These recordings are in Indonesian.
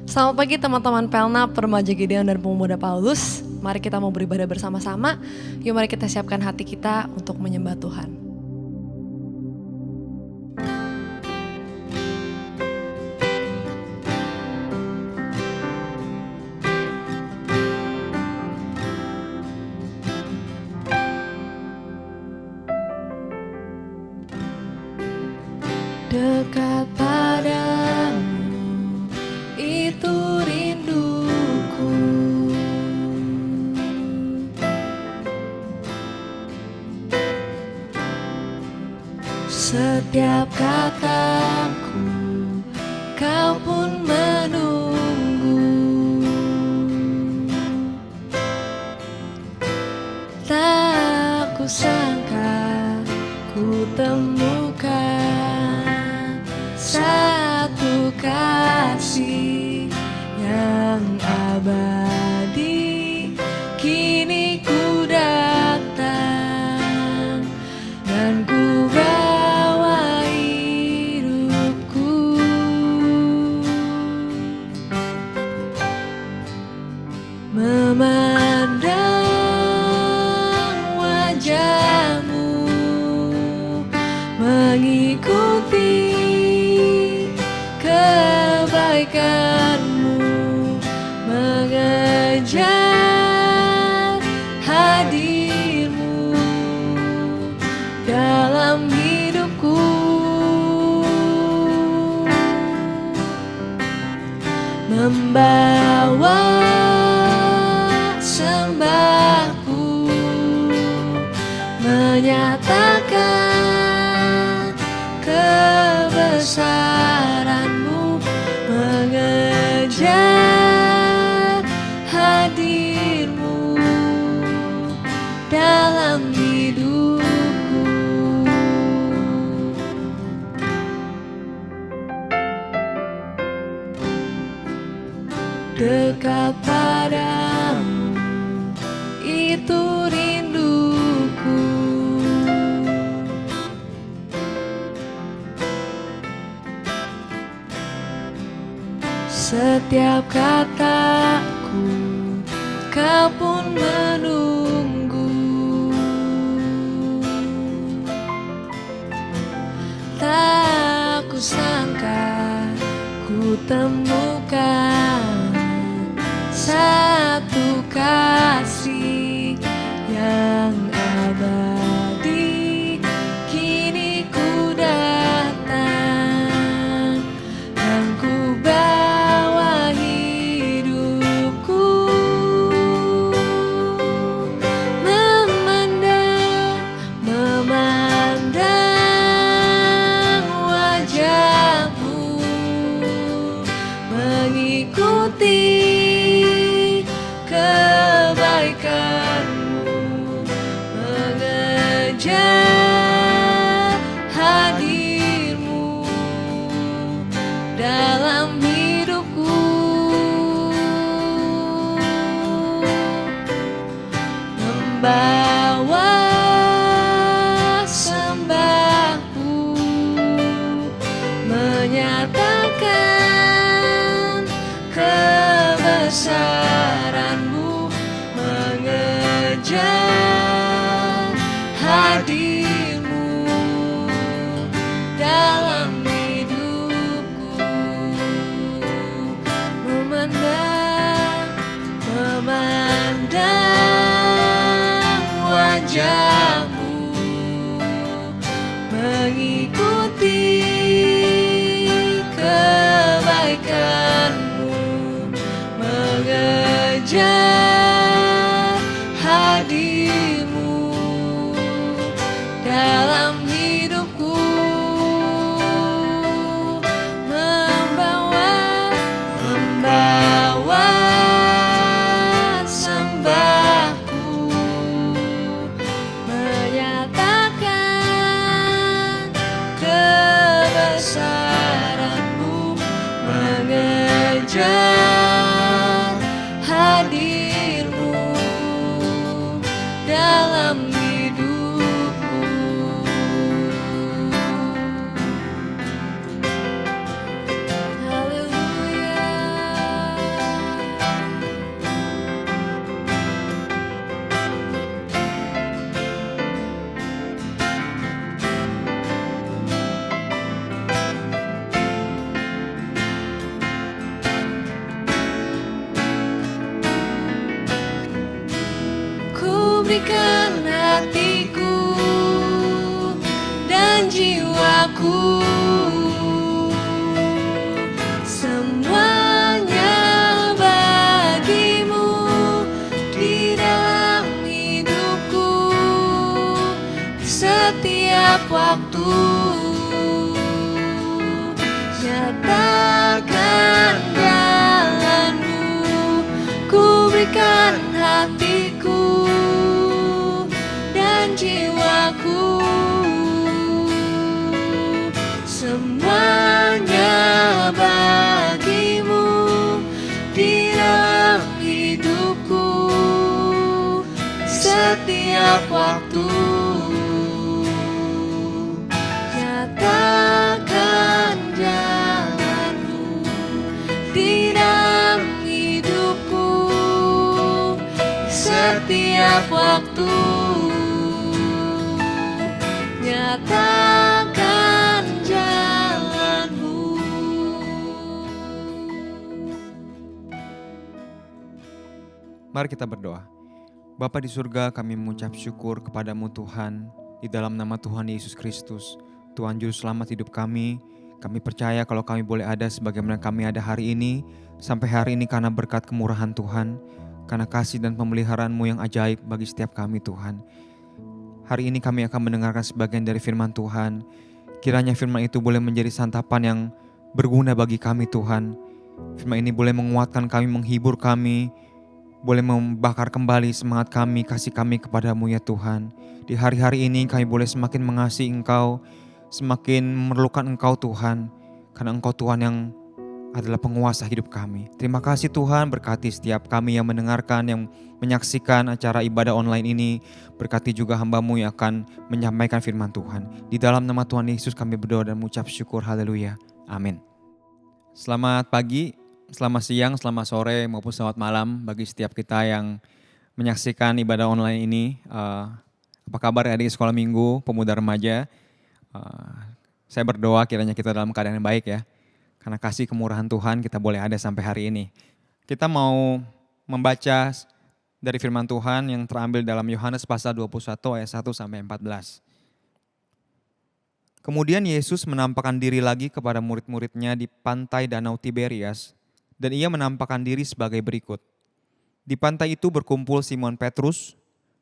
Selamat pagi teman-teman Pelna, Remaja Gideon dan Pemuda Paulus. Mari kita mau beribadah bersama-sama. Yuk mari kita siapkan hati kita untuk menyembah Tuhan. Dekat padamu, itu rinduku. Setiap kataku, kau pun menunggu. Tak kusangka ku temukan satu kasih yang abadi. Kini ku datang dan ku bawa hidupku. Memandang wajahmu, mengikuti kebaikanmu, mengejar hadirmu dalam hidupku. Membawa sembahku, menyatakan kebesaranmu, mengejar hadirmu dalam hidupku. Dekat padamu, itu rinduku. Setiap kataku, kau pun menunggu. Tak kusangka ku temukan satu kasih yang abadi. Kini ku datang dan ku bawa hidupku. Memandang wajahmu, mengikuti kebaikanmu, mengejar hadirmu dalam hidupku. Membawa sembahku, menyatakan kebesaranmu, mengejar hadirmu dalam hidupku. Memandang wajahmu, mengikuti kebaikanmu, mengejar hadirmu dalam hidupku. Membawa sembahku, menyatakan kebesaranmu, mengejar hadirmu dalam hidupku. Haleluya. berikan hatiku dan jiwaku, semuanya bagimu di dalam hidupku, setiap waktu. Nyatakan jalanmu, ku berikan hatiku dan jiwaku, semuanya bagimu di dalam hidupku, setiap waktu. Nyatakan jalanmu di dalam hidupku, setiap waktu. Nyatakan jalanmu. Mari kita berdoa. Bapa di surga, kami mengucap syukur kepadamu Tuhan, di dalam nama Tuhan Yesus Kristus, Tuhan Juru Selamat hidup kami. Kami percaya kalau kami boleh ada sebagaimana kami ada hari ini, sampai hari ini karena berkat kemurahan Tuhan, karena kasih dan pemeliharaan-Mu yang ajaib bagi setiap kami Tuhan. Hari ini kami akan mendengarkan sebagian dari firman Tuhan. Kiranya firman itu boleh menjadi santapan yang berguna bagi kami Tuhan. Firman ini boleh menguatkan kami, menghibur kami, boleh membakar kembali semangat kami, kasih kami kepadamu ya Tuhan. Di hari-hari ini kami boleh semakin mengasihi Engkau, semakin memerlukan Engkau Tuhan, karena Engkau Tuhan yang adalah penguasa hidup kami. Terima kasih Tuhan, berkati setiap kami yang mendengarkan, yang menyaksikan acara ibadah online ini. Berkati juga hamba-Mu yang akan menyampaikan firman Tuhan. Di dalam nama Tuhan Yesus kami berdoa dan mengucap syukur, haleluya, amin. Selamat pagi, selamat siang, selamat sore maupun selamat malam bagi setiap kita yang menyaksikan ibadah online ini. Apa kabar adik sekolah minggu, pemuda remaja? Saya berdoa kiranya kita dalam keadaan yang baik ya. Karena kasih kemurahan Tuhan kita boleh ada sampai hari ini. Kita mau membaca dari firman Tuhan yang terambil dalam Yohanes pasal 21 ayat 1 sampai 14. Kemudian Yesus menampakkan diri lagi kepada murid-muridnya di pantai Danau Tiberias, dan ia menampakkan diri sebagai berikut. Di pantai itu berkumpul Simon Petrus,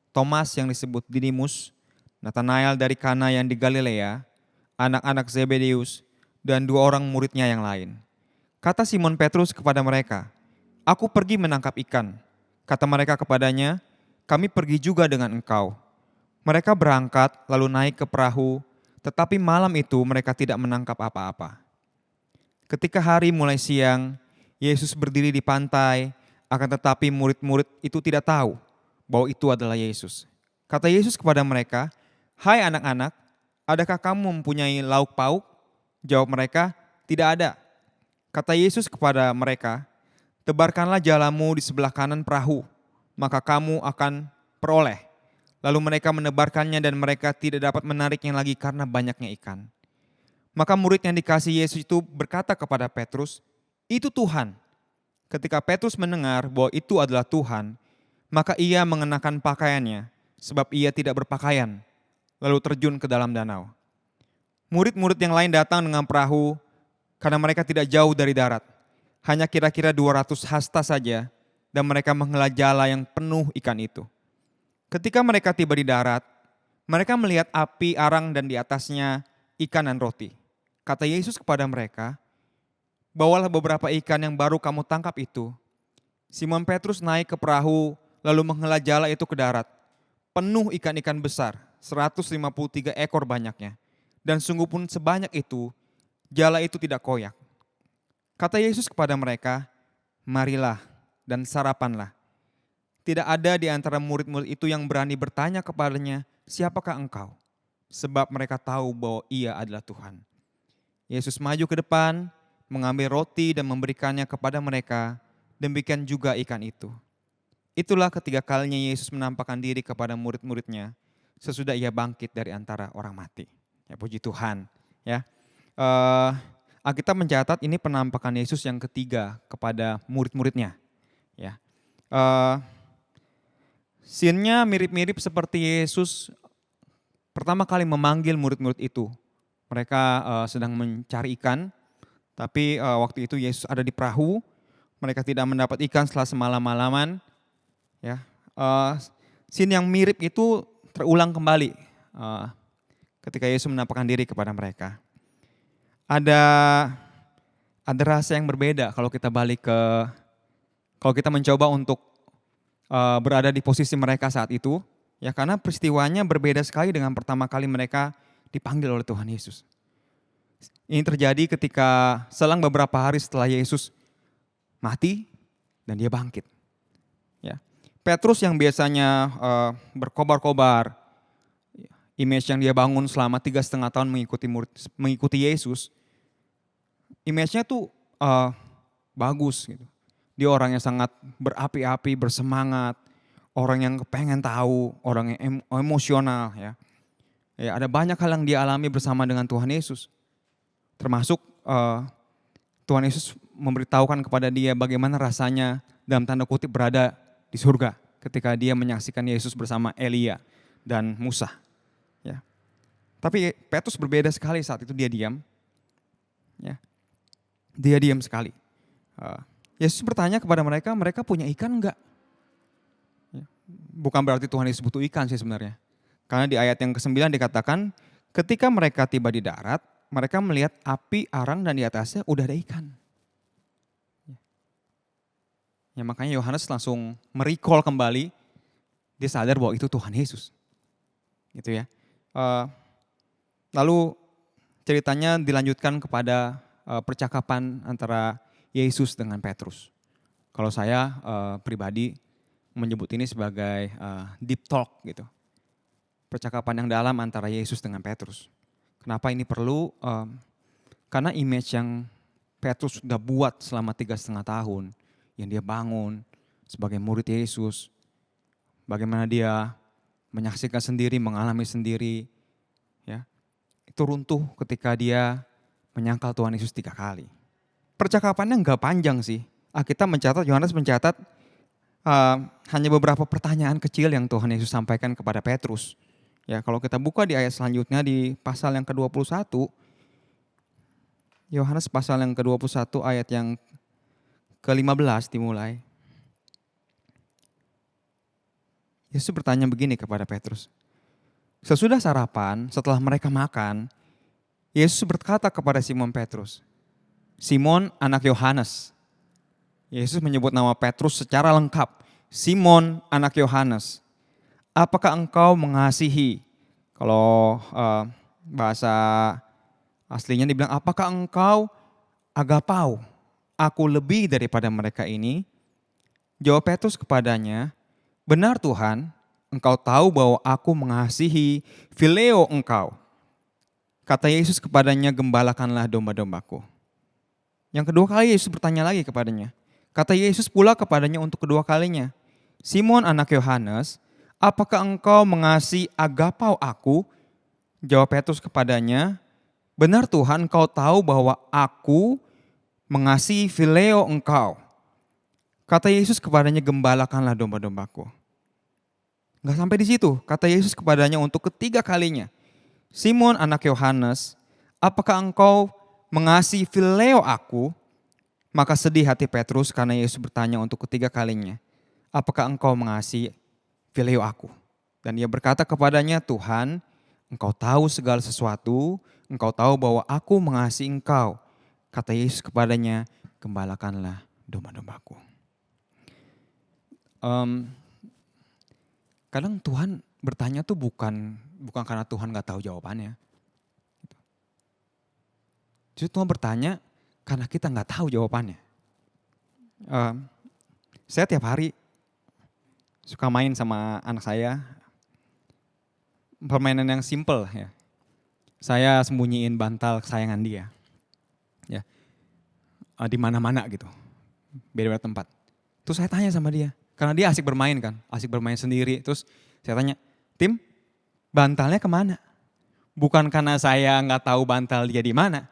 Thomas yang disebut Didimus, Nathanael dari Kana yang di Galilea, anak-anak Zebedeus, dan 2 orang muridnya yang lain. Kata Simon Petrus kepada mereka, "Aku pergi menangkap ikan." Kata mereka kepadanya, "Kami pergi juga dengan engkau." Mereka berangkat lalu naik ke perahu, tetapi malam itu mereka tidak menangkap apa-apa. Ketika hari mulai siang, Yesus berdiri di pantai, akan tetapi murid-murid itu tidak tahu bahwa itu adalah Yesus. Kata Yesus kepada mereka, "Hai anak-anak, adakah kamu mempunyai lauk pauk?" Jawab mereka, "Tidak ada." Kata Yesus kepada mereka, "Tebarkanlah jalamu di sebelah kanan perahu, maka kamu akan peroleh." Lalu mereka menebarkannya dan mereka tidak dapat menariknya lagi karena banyaknya ikan. Maka murid yang dikasihi Yesus itu berkata kepada Petrus, "Itu Tuhan." Ketika Petrus mendengar bahwa itu adalah Tuhan, maka ia mengenakan pakaiannya, sebab ia tidak berpakaian, lalu terjun ke dalam danau. Murid-murid yang lain datang dengan perahu karena mereka tidak jauh dari darat. Hanya kira-kira 200 hasta saja dan mereka menghela jala yang penuh ikan itu. Ketika mereka tiba di darat, mereka melihat api arang dan di atasnya ikan dan roti. Kata Yesus kepada mereka, "Bawalah beberapa ikan yang baru kamu tangkap itu." Simon Petrus naik ke perahu lalu menghela jala itu ke darat. Penuh ikan-ikan besar, 153 ekor banyaknya. Dan sungguh pun sebanyak itu, jala itu tidak koyak. Kata Yesus kepada mereka, "Marilah dan sarapanlah." Tidak ada di antara murid-murid itu yang berani bertanya kepadanya, "Siapakah engkau?" Sebab mereka tahu bahwa ia adalah Tuhan. Yesus maju ke depan, mengambil roti dan memberikannya kepada mereka, demikian juga ikan itu. Itulah ketiga kalinya Yesus menampakkan diri kepada murid-muridnya sesudah ia bangkit dari antara orang mati. Ya, puji Tuhan. Ya, Alkitab mencatat ini penampakan Yesus yang ketiga kepada murid-muridnya. Ya, Scene-nya mirip-mirip seperti Yesus pertama kali memanggil murid-murid itu. Mereka sedang mencari ikan, tapi waktu itu Yesus ada di perahu, mereka tidak mendapat ikan setelah semalam-malaman. Ya, scene yang mirip itu terulang kembali ketika Yesus menampakkan diri kepada mereka. Ada rasa yang berbeda kalau kita kalau kita mencoba untuk berada di posisi mereka saat itu, ya karena peristiwanya berbeda sekali dengan pertama kali mereka dipanggil oleh Tuhan Yesus. Ini terjadi ketika selang beberapa hari setelah Yesus mati dan dia bangkit. Ya. Petrus yang biasanya berkobar-kobar, image yang dia bangun selama 3,5 tahun mengikuti Yesus, image-nya tuh bagus gitu. Dia orang yang sangat berapi-api, bersemangat, orang yang pengen tahu, orang yang emosional ya. Ya, ada banyak hal yang dia alami bersama dengan Tuhan Yesus. Termasuk Tuhan Yesus memberitahukan kepada dia bagaimana rasanya dalam tanda kutip berada di surga ketika dia menyaksikan Yesus bersama Elia dan Musa. Ya. Tapi Petrus berbeda sekali saat itu dia diam. Ya. Dia diam sekali. Yesus bertanya kepada mereka, mereka punya ikan enggak? Ya. Bukan berarti Tuhan Yesus butuh ikan sih sebenarnya. Karena di ayat yang ke-9 dikatakan, ketika mereka tiba di darat, mereka melihat api arang dan di atasnya udah ada ikan. Ya, makanya Yohanes langsung merecall kembali, dia sadar bahwa itu Tuhan Yesus. Gitu ya. Lalu ceritanya dilanjutkan kepada percakapan antara Yesus dengan Petrus. Kalau saya pribadi menyebut ini sebagai deep talk gitu. Percakapan yang dalam antara Yesus dengan Petrus. Kenapa ini perlu? Karena image yang Petrus sudah buat selama 3,5 tahun, yang dia bangun sebagai murid Yesus, bagaimana dia menyaksikan sendiri, mengalami sendiri, ya itu runtuh ketika dia menyangkal Tuhan Yesus 3 kali. Percakapannya nggak panjang sih. Yohanes mencatat hanya beberapa pertanyaan kecil yang Tuhan Yesus sampaikan kepada Petrus. Ya, kalau kita buka di ayat selanjutnya di pasal yang ke-21, Yohanes pasal yang ke-21 ayat yang ke-15 dimulai. Yesus bertanya begini kepada Petrus. Sesudah sarapan, setelah mereka makan, Yesus berkata kepada Simon Petrus, Simon anak Yohanes. Yesus menyebut nama Petrus secara lengkap. Simon anak Yohanes. Apakah engkau mengasihi? Kalau bahasa aslinya dibilang, apakah engkau agapau? Aku lebih daripada mereka ini. Jawab Petrus kepadanya, benar Tuhan, engkau tahu bahwa aku mengasihi phileo engkau. Kata Yesus kepadanya, gembalakanlah domba-dombaku. Yang kedua kali Yesus bertanya lagi kepadanya. Kata Yesus pula kepadanya untuk kedua kalinya, Simon anak Yohanes, apakah engkau mengasihi agapau aku? Jawab Petrus kepadanya, benar Tuhan, engkau tahu bahwa aku mengasihi phileo engkau. Kata Yesus kepadanya, gembalakanlah domba-dombaku. Enggak sampai di situ. Kata Yesus kepadanya untuk ketiga kalinya, Simon anak Yohanes, apakah engkau mengasihi phileo aku? Maka sedih hati Petrus karena Yesus bertanya untuk ketiga kalinya, apakah engkau mengasihi phileo aku? Dan ia berkata kepadanya, Tuhan, engkau tahu segala sesuatu, engkau tahu bahwa aku mengasihi engkau. Kata Yesus kepadanya, gembalakanlah domba-dombaku. Kadang Tuhan bertanya tuh bukan karena Tuhan gak tahu jawabannya. Justru Tuhan bertanya karena kita gak tahu jawabannya. Saya tiap hari suka main sama anak saya, permainan yang simple ya. Saya sembunyiin bantal kesayangan dia, ya, di mana-mana gitu, beda-beda tempat. Terus saya tanya sama dia, karena dia asik bermain kan, asik bermain sendiri. Terus saya tanya, Tim, bantalnya kemana? Bukan karena saya nggak tahu bantal dia di mana,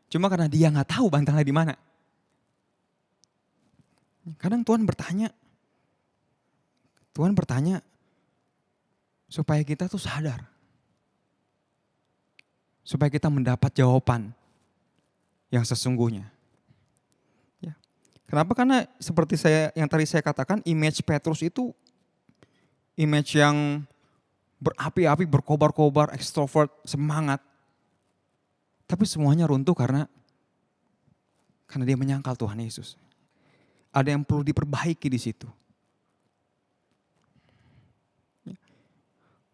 cuma karena dia nggak tahu bantalnya di mana. Kadang Tuhan bertanya, Supaya kita tuh sadar. Supaya kita mendapat jawaban yang sesungguhnya. Ya. Kenapa? Karena seperti yang tadi saya katakan, image Petrus itu image yang berapi-api, berkobar-kobar, ekstrovert, semangat. Tapi semuanya runtuh karena dia menyangkal Tuhan Yesus. Ada yang perlu diperbaiki di situ.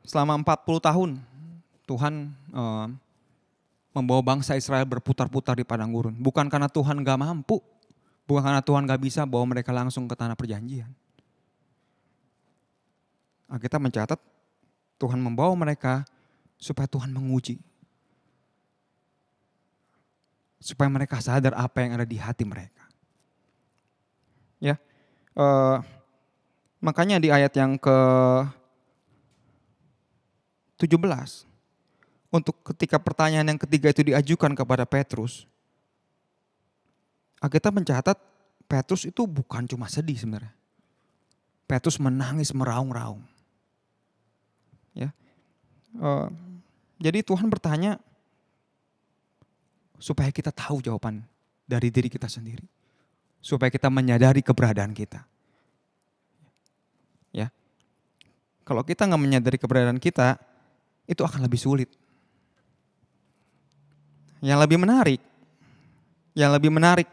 Selama 40 tahun Tuhan membawa bangsa Israel berputar-putar di padang gurun. Bukan karena Tuhan gak mampu. Bukan karena Tuhan gak bisa bawa mereka langsung ke tanah perjanjian. Alkitab mencatat Tuhan membawa mereka supaya Tuhan menguji. Supaya mereka sadar apa yang ada di hati mereka. Ya, makanya di ayat yang ke-17. Untuk ketika pertanyaan yang ketiga itu diajukan kepada Petrus. Alkitab mencatat Petrus itu bukan cuma sedih sebenarnya. Petrus menangis meraung-raung. Ya, jadi Tuhan bertanya supaya kita tahu jawaban dari diri kita sendiri. Supaya kita menyadari keberadaan kita. Ya, kalau kita nggak menyadari keberadaan kita, itu akan lebih sulit. Yang lebih menarik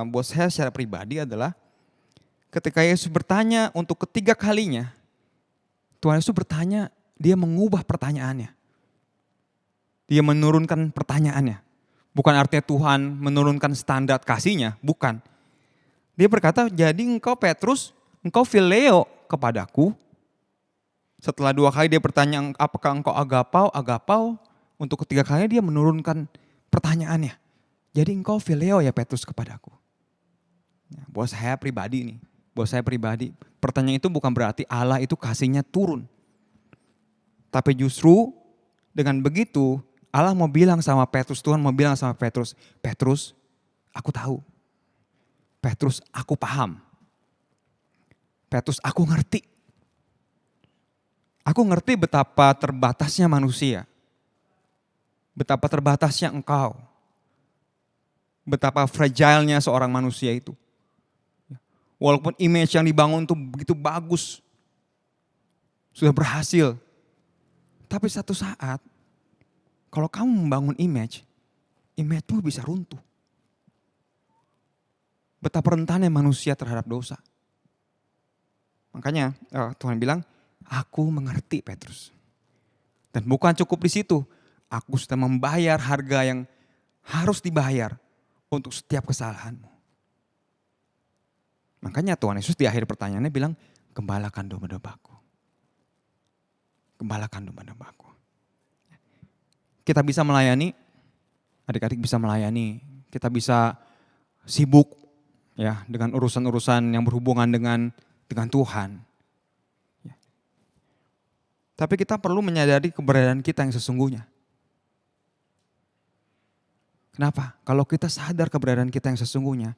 buat saya secara pribadi adalah ketika Yesus bertanya untuk ketiga kalinya, Tuhan Yesus bertanya, dia mengubah pertanyaannya. Dia menurunkan pertanyaannya. Bukan artinya Tuhan menurunkan standar kasihnya, bukan. Dia berkata, jadi engkau Petrus, engkau phileo kepadaku. Setelah 2 kali dia bertanya, apakah engkau agapau. Untuk ketiga kalinya dia menurunkan pertanyaannya. Jadi engkau phileo ya Petrus kepadaku. Nah, buat saya pribadi, pertanyaan itu bukan berarti Allah itu kasihnya turun. Tapi justru dengan begitu Allah mau bilang sama Petrus, Tuhan mau bilang sama Petrus, Petrus aku tahu. Petrus aku paham. Petrus aku ngerti. Aku ngerti betapa terbatasnya manusia. Betapa terbatasnya engkau. Betapa fragile-nya seorang manusia itu. Walaupun image yang dibangun itu begitu bagus. Sudah berhasil. Tapi satu saat, kalau kamu membangun image-mu bisa runtuh. Betapa rentannya manusia terhadap dosa. Makanya Tuhan bilang, aku mengerti Petrus. Dan bukan cukup di situ. Aku sudah membayar harga yang harus dibayar untuk setiap kesalahanmu. Makanya Tuhan Yesus di akhir pertanyaannya bilang, gembalakan domba-dombaku. Gembalakan domba-dombaku. Kita bisa melayani, adik-adik bisa melayani, kita bisa sibuk ya dengan urusan-urusan yang berhubungan dengan Tuhan. Ya. Tapi kita perlu menyadari keberadaan kita yang sesungguhnya. Kenapa? Kalau kita sadar keberadaan kita yang sesungguhnya,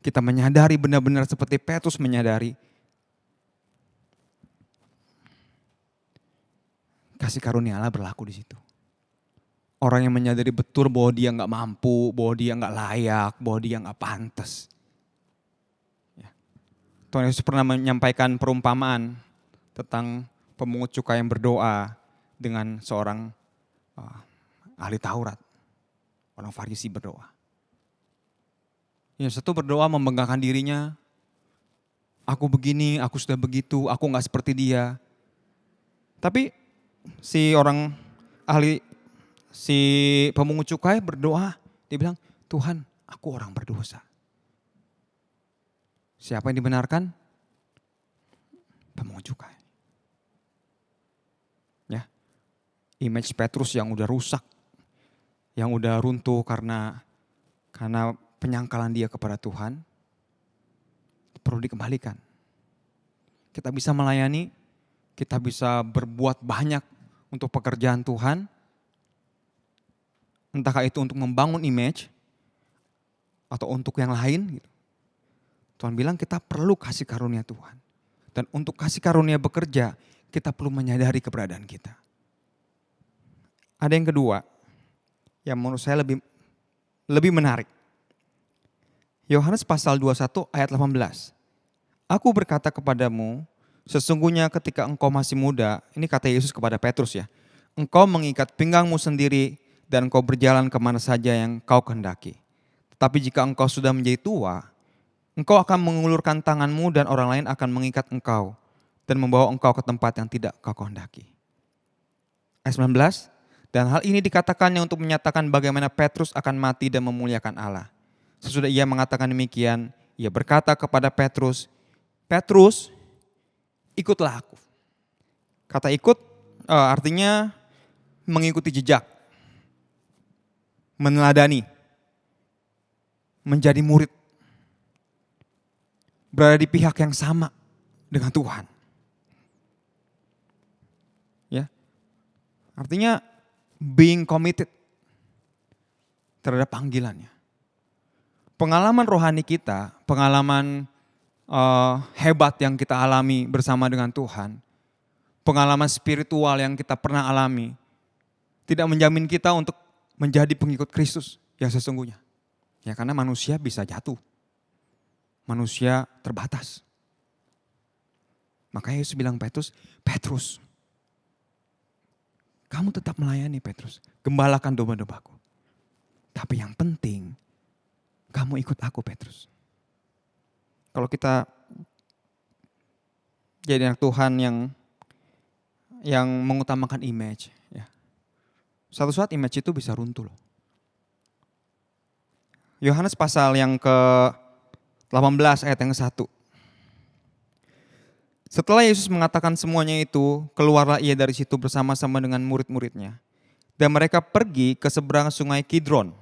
kita menyadari benar-benar seperti Petrus menyadari, kasih karunia Allah berlaku di situ. Orang yang menyadari betul bahwa dia nggak mampu, bahwa dia nggak layak, bahwa dia nggak pantas. Ya. Tuhan Yesus pernah menyampaikan perumpamaan tentang pemungut cukai yang berdoa dengan seorang ahli Taurat. Orang Farisi berdoa. Yang satu berdoa membanggakan dirinya. Aku begini, aku sudah begitu, aku gak seperti dia. Tapi si pemungut cukai berdoa. Dia bilang, Tuhan aku orang berdosa. Siapa yang dibenarkan? Pemungut cukai. Ya, image Petrus yang udah rusak. Yang udah runtuh karena penyangkalan dia kepada Tuhan, perlu dikembalikan. Kita bisa melayani, kita bisa berbuat banyak untuk pekerjaan Tuhan, entahkah itu untuk membangun image, atau untuk yang lain. Gitu. Tuhan bilang kita perlu kasih karunia Tuhan. Dan untuk kasih karunia bekerja, kita perlu menyadari keberadaan kita. Ada yang kedua, yang menurut saya lebih menarik. Yohanes pasal 21 ayat 18. Aku berkata kepadamu, sesungguhnya ketika engkau masih muda, ini kata Yesus kepada Petrus ya, engkau mengikat pinggangmu sendiri dan engkau berjalan kemana saja yang kau kehendaki. Tetapi jika engkau sudah menjadi tua, engkau akan mengulurkan tanganmu dan orang lain akan mengikat engkau dan membawa engkau ke tempat yang tidak kau kehendaki. Ayat 19, dan hal ini dikatakannya untuk menyatakan bagaimana Petrus akan mati dan memuliakan Allah. Sesudah ia mengatakan demikian, ia berkata kepada Petrus, Petrus, ikutlah aku. Kata ikut artinya mengikuti jejak, meneladani, menjadi murid, berada di pihak yang sama dengan Tuhan. Ya, artinya being committed terhadap panggilannya. Pengalaman rohani kita, pengalaman hebat yang kita alami bersama dengan Tuhan, pengalaman spiritual yang kita pernah alami, tidak menjamin kita untuk menjadi pengikut Kristus yang sesungguhnya. Ya karena manusia bisa jatuh. Manusia terbatas. Makanya Yesus bilang Petrus, Petrus, kamu tetap melayani Petrus. Gembalakan domba-dombaku. Tapi yang penting, kamu ikut aku Petrus. Kalau kita jadi anak Tuhan yang mengutamakan image, ya, suatu saat image itu bisa runtuh loh. Yohanes pasal yang ke-18 ayat yang ke-1. Setelah Yesus mengatakan semuanya itu, keluarlah ia dari situ bersama-sama dengan murid-muridnya. Dan mereka pergi ke seberang sungai Kidron.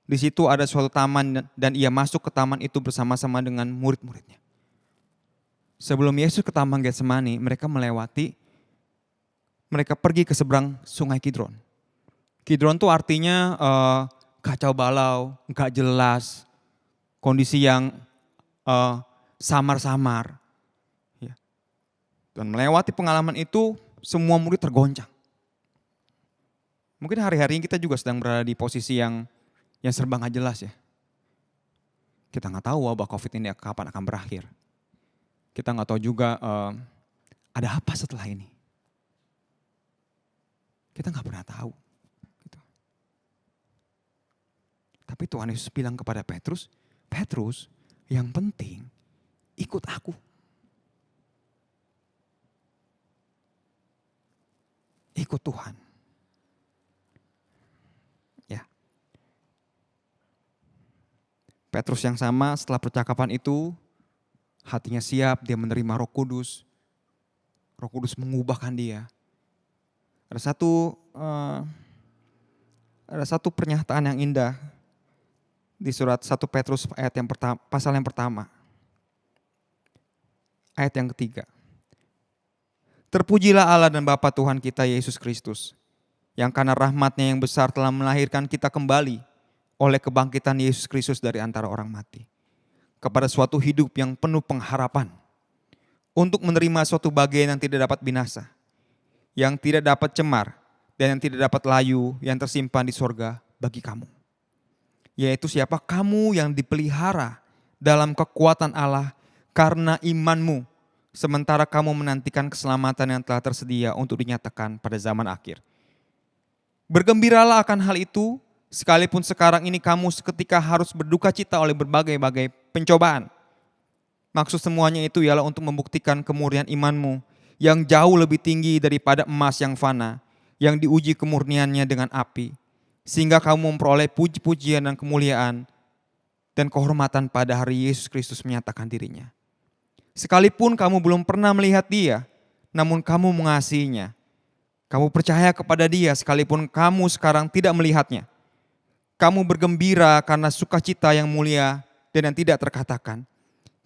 Di situ ada suatu taman dan ia masuk ke taman itu bersama-sama dengan murid-muridnya. Sebelum Yesus ke taman Getsemani, mereka pergi ke seberang sungai Kidron. Kidron itu artinya kacau balau, gak jelas, kondisi yang samar-samar. Ya. Dan melewati pengalaman itu, semua murid tergoncang. Mungkin hari-hari ini kita juga sedang berada di posisi yang serba gak jelas ya. Kita gak tahu wabah COVID ini kapan akan berakhir. Kita gak tahu juga ada apa setelah ini. Kita gak pernah tahu. Tapi Tuhan Yesus bilang kepada Petrus, Petrus yang penting ikut aku. Ikut Tuhan. Ya. Petrus yang sama setelah percakapan itu, hatinya siap, dia menerima Roh Kudus. Roh Kudus mengubahkan dia. Ada satu pernyataan yang indah di surat 1 Petrus ayat yang pertama, pasal yang pertama. Ayat yang ketiga. Terpujilah Allah dan Bapa Tuhan kita Yesus Kristus, yang karena rahmat-Nya yang besar telah melahirkan kita kembali oleh kebangkitan Yesus Kristus dari antara orang mati, kepada suatu hidup yang penuh pengharapan, untuk menerima suatu bagian yang tidak dapat binasa, yang tidak dapat cemar, dan yang tidak dapat layu, yang tersimpan di sorga bagi kamu. Yaitu siapa? Kamu yang dipelihara dalam kekuatan Allah karena imanmu, sementara kamu menantikan keselamatan yang telah tersedia untuk dinyatakan pada zaman akhir. Bergembiralah akan hal itu, sekalipun sekarang ini kamu seketika harus berduka cita oleh berbagai-bagai pencobaan. Maksud semuanya itu ialah untuk membuktikan kemurnian imanmu yang jauh lebih tinggi daripada emas yang fana, yang diuji kemurniannya dengan api, sehingga kamu memperoleh puji-pujian dan kemuliaan dan kehormatan pada hari Yesus Kristus menyatakan dirinya. Sekalipun kamu belum pernah melihat dia, namun kamu mengasihinya. Kamu percaya kepada dia sekalipun kamu sekarang tidak melihatnya. Kamu bergembira karena sukacita yang mulia dan yang tidak terkatakan.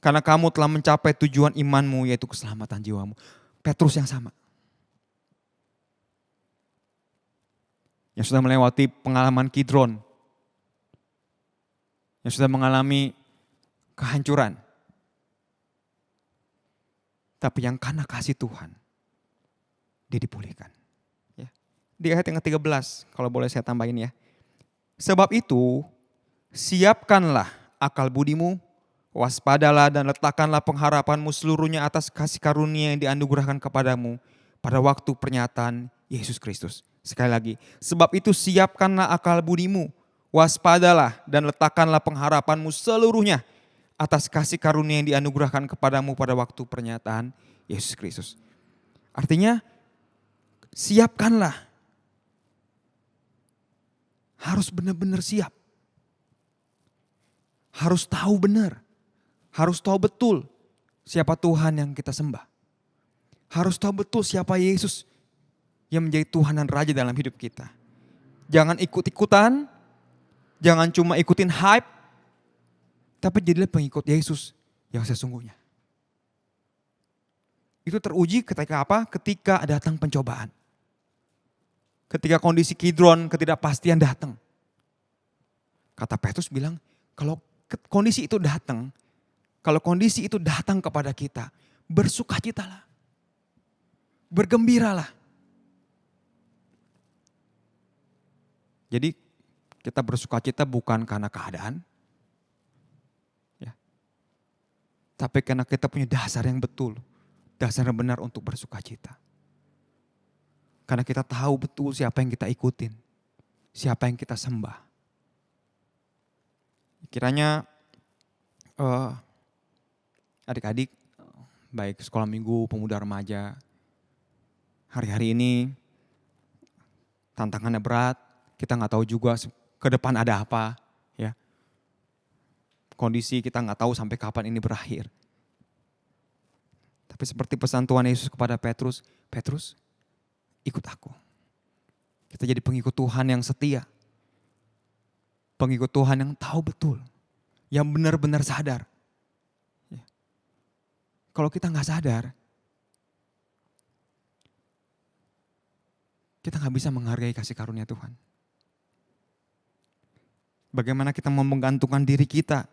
Karena kamu telah mencapai tujuan imanmu, yaitu keselamatan jiwamu. Petrus yang sama. Yang sudah melewati pengalaman Kidron, yang sudah mengalami kehancuran. Tapi yang karena kasih Tuhan, dia dipulihkan. Ya. Di ayat yang ke-13, kalau boleh saya tambahin ya. Sebab itu, siapkanlah akal budimu, waspadalah dan letakkanlah pengharapanmu seluruhnya atas kasih karunia yang dianugerahkan kepadamu pada waktu pernyataan Yesus Kristus. Sekali lagi, sebab itu siapkanlah akal budimu, waspadalah dan letakkanlah pengharapanmu seluruhnya atas kasih karunia yang dianugerahkan kepadamu pada waktu pernyataan Yesus Kristus. Artinya, siapkanlah. Harus benar-benar siap. Harus tahu benar. Harus tahu betul siapa Tuhan yang kita sembah. Harus tahu betul siapa Yesus yang menjadi Tuhan dan Raja dalam hidup kita. Jangan ikut-ikutan, jangan cuma ikutin hype, tapi jadilah pengikut Yesus yang sesungguhnya. Itu teruji ketika apa? Ketika datang pencobaan. Ketika kondisi Kidron, ketidakpastian datang. Kata Petrus bilang, kalau kondisi itu datang, kalau kondisi itu datang kepada kita, bersukacitalah. Bergembiralah. Jadi kita bersukacita bukan karena keadaan, ya, tapi karena kita punya dasar yang betul, dasar yang benar untuk bersukacita. Karena kita tahu betul siapa yang kita ikutin, siapa yang kita sembah. Kiranya adik-adik, baik sekolah minggu, pemuda remaja, hari-hari ini tantangannya berat. Kita nggak tahu juga ke depan ada apa, ya. Kondisi kita nggak tahu sampai kapan ini berakhir. Tapi seperti pesan Tuhan Yesus kepada Petrus, Petrus, ikut aku. Kita jadi pengikut Tuhan yang setia. Pengikut Tuhan yang tahu betul, yang benar-benar sadar. Ya. Kalau kita nggak sadar, kita nggak bisa menghargai kasih karunia Tuhan. Bagaimana kita mau menggantungkan diri kita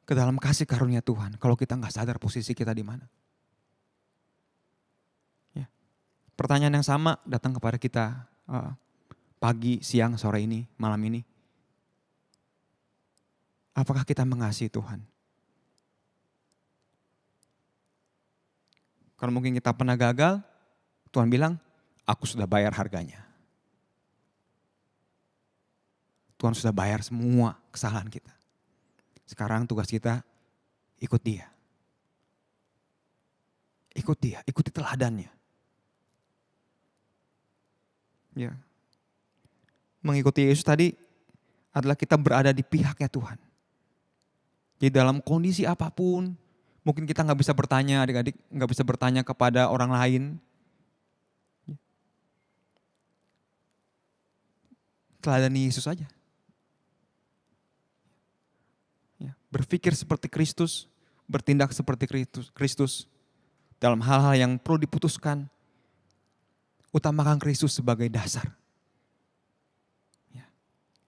ke dalam kasih karunia Tuhan kalau kita nggak sadar posisi kita di mana? Ya. Pertanyaan yang sama datang kepada kita pagi, siang, sore ini, malam ini. Apakah kita mengasihi Tuhan? Kalau mungkin kita pernah gagal, Tuhan bilang, aku sudah bayar harganya. Tuhan sudah bayar semua kesalahan kita. Sekarang tugas kita ikut Dia. Ikut Dia, ikuti teladannya. Ya. Mengikuti Yesus tadi adalah kita berada di pihaknya Tuhan. Jadi dalam kondisi apapun, mungkin kita nggak bisa bertanya, adik-adik nggak bisa bertanya kepada orang lain. Teladani Yesus saja. Ya, berpikir seperti Kristus, bertindak seperti Kristus dalam hal-hal yang perlu diputuskan. Utamakan Kristus sebagai dasar. Ya.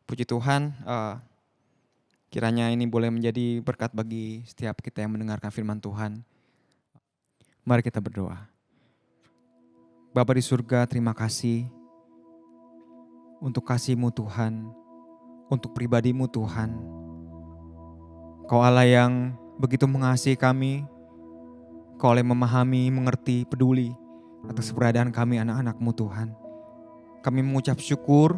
Puji Tuhan, kiranya ini boleh menjadi berkat bagi setiap kita yang mendengarkan firman Tuhan. Mari kita berdoa. Bapa di surga, terima kasih untuk kasih-Mu Tuhan, untuk pribadi-Mu Tuhan. Kau Allah yang begitu mengasihi kami, Kau Allah yang memahami, mengerti, peduli atas keberadaan kami anak-anak-Mu Tuhan. Kami mengucap syukur,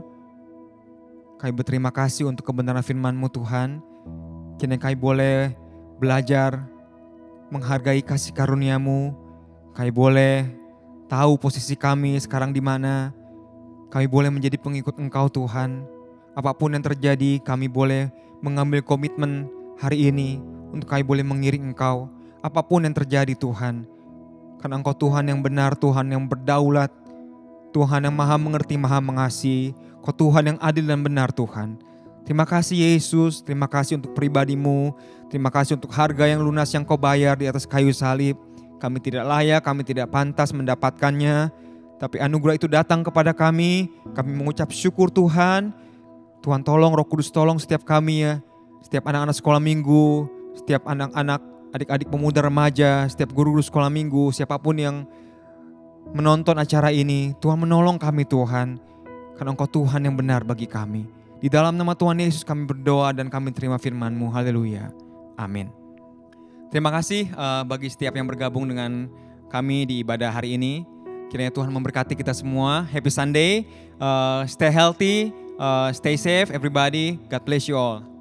kami berterima kasih untuk kebenaran firman-Mu Tuhan. Kini kami boleh belajar menghargai kasih karunia-Mu. Kami boleh tahu posisi kami sekarang di mana. Kami boleh menjadi pengikut Engkau Tuhan. Apapun yang terjadi, kami boleh mengambil komitmen hari ini untuk kami boleh mengiring Engkau. Apapun yang terjadi Tuhan. Karena Engkau Tuhan yang benar, Tuhan yang berdaulat. Tuhan yang maha mengerti, maha mengasihi. Kau Tuhan yang adil dan benar Tuhan. Terima kasih Yesus, terima kasih untuk pribadi-Mu. Terima kasih untuk harga yang lunas yang Kau bayar di atas kayu salib. Kami tidak layak, kami tidak pantas mendapatkannya. Tapi anugerah itu datang kepada kami. Kami mengucap syukur Tuhan. Tuhan tolong, Roh Kudus tolong setiap kami ya. Setiap anak-anak sekolah minggu, setiap anak-anak, adik-adik pemuda remaja, setiap guru-guru sekolah minggu, siapapun yang menonton acara ini. Tuhan menolong kami Tuhan, karena Engkau Tuhan yang benar bagi kami. Di dalam nama Tuhan Yesus kami berdoa dan kami terima firman-Mu. Haleluya. Amin. Terima kasih bagi setiap yang bergabung dengan kami di ibadah hari ini. Kiranya Tuhan memberkati kita semua. Happy Sunday, stay healthy, stay safe everybody. God bless you all.